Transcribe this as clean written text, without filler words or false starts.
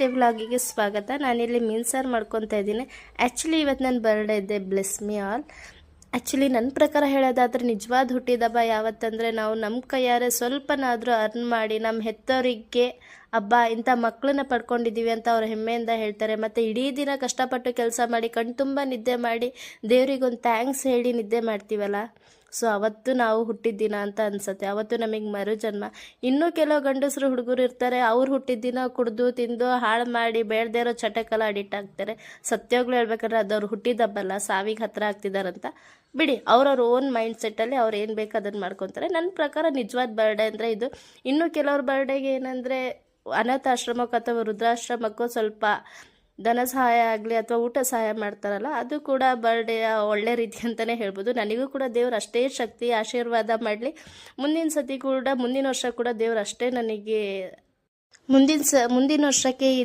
Day ವ್ಲಾಗಿಗೆ ಸ್ವಾಗತ. ನಾನಿಲ್ಲಿ ಮೀನು ಸಾರು ಮಾಡ್ಕೊತಾ ಇದ್ದೀನಿ. ಆ್ಯಕ್ಚುಲಿ ಇವತ್ತು ನನ್ನ ಬರ್ಡೇ ಇದೆ, ಬ್ಲೆಸ್ ಮಿ ಆಲ್. ಆ್ಯಕ್ಚುಲಿ ನನ್ನ ಪ್ರಕಾರ ಹೇಳೋದಾದ್ರೆ ನಿಜವಾದ ಹುಟ್ಟಿದಬ್ಬ ಯಾವತ್ತಂದರೆ ನಾವು ನಮ್ಮ ಕೈಯಾರೆ ಸ್ವಲ್ಪನಾದರೂ ಅರ್ನ್ ಮಾಡಿ ನಮ್ಮ ಹೆತ್ತವರಿಗೆ ಹಬ್ಬ ಇಂಥ ಮಕ್ಕಳನ್ನ ಪಡ್ಕೊಂಡಿದ್ದೀವಿ ಅಂತ ಅವ್ರು ಹೆಮ್ಮೆಯಿಂದ ಹೇಳ್ತಾರೆ. ಮತ್ತು ಇಡೀ ದಿನ ಕಷ್ಟಪಟ್ಟು ಕೆಲಸ ಮಾಡಿ ಕಣ್ತುಂಬ ನಿದ್ದೆ ಮಾಡಿ ದೇವರಿಗೊಂದು ಥ್ಯಾಂಕ್ಸ್ ಹೇಳಿ ನಿದ್ದೆ ಮಾಡ್ತೀವಲ್ಲ, ಸೊ ಅವತ್ತು ನಾವು ಹುಟ್ಟಿದ ದಿನ ಅಂತ ಅನಿಸುತ್ತೆ. ಅವತ್ತು ನಮಗೆ ಮರು ಜನ್ಮ. ಇನ್ನೂ ಕೆಲವು ಗಂಡಸರು ಹುಡುಗರು ಇರ್ತಾರೆ, ಅವ್ರು ಹುಟ್ಟಿದ ದಿನ ಕುಡಿದು ತಿಂದು ಹಾಳು ಮಾಡಿ ಬೇಡದೇ ಇರೋ ಚಟಕ್ಕೆಲ್ಲ ಅಡಿಕ್ಟ್ ಆಗ್ತಾರೆ. ಸತ್ಯವಾಗ್ಲೂ ಹೇಳ್ಬೇಕಾದ್ರೆ ಅದು ಅವ್ರು ಹುಟ್ಟಿದಬ್ಬಲ್ಲ, ಸಾವಿಗೆ ಹತ್ತಿರ ಆಗ್ತಿದಾರಂತ. ಬಿಡಿ, ಅವ್ರವ್ರ ಓನ್ ಮೈಂಡ್ ಸೆಟ್ಟಲ್ಲಿ ಅವ್ರು ಏನು ಬೇಕು ಅದನ್ನು ಮಾಡ್ಕೊತಾರೆ. ನನ್ನ ಪ್ರಕಾರ ನಿಜವಾದ ಬರ್ಡೇ ಅಂದರೆ ಇದು. ಇನ್ನು ಕೆಲವ್ರ ಬರ್ಡೇಗೆ ಏನಂದರೆ ಅನಾಥಾಶ್ರಮಕ್ಕೆ ಅಥವಾ ವೃದ್ಧಾಶ್ರಮಕ್ಕೂ ಸ್ವಲ್ಪ ಧನ ಸಹಾಯ ಆಗಲಿ ಅಥವಾ ಊಟ ಸಹಾಯ ಮಾಡ್ತಾರಲ್ಲ, ಅದು ಕೂಡ ಬರ್ಡೇಯ ಒಳ್ಳೆ ರೀತಿ ಅಂತಲೇ ಹೇಳ್ಬೋದು. ನನಗೂ ಕೂಡ ದೇವ್ರು ಅಷ್ಟೇ ಶಕ್ತಿ ಆಶೀರ್ವಾದ ಮಾಡಲಿ. ಮುಂದಿನ ವರ್ಷ ಕೂಡ ದೇವ್ರು ಅಷ್ಟೇ ನನಗೆ ಮುಂದಿನ ವರ್ಷಕ್ಕೆ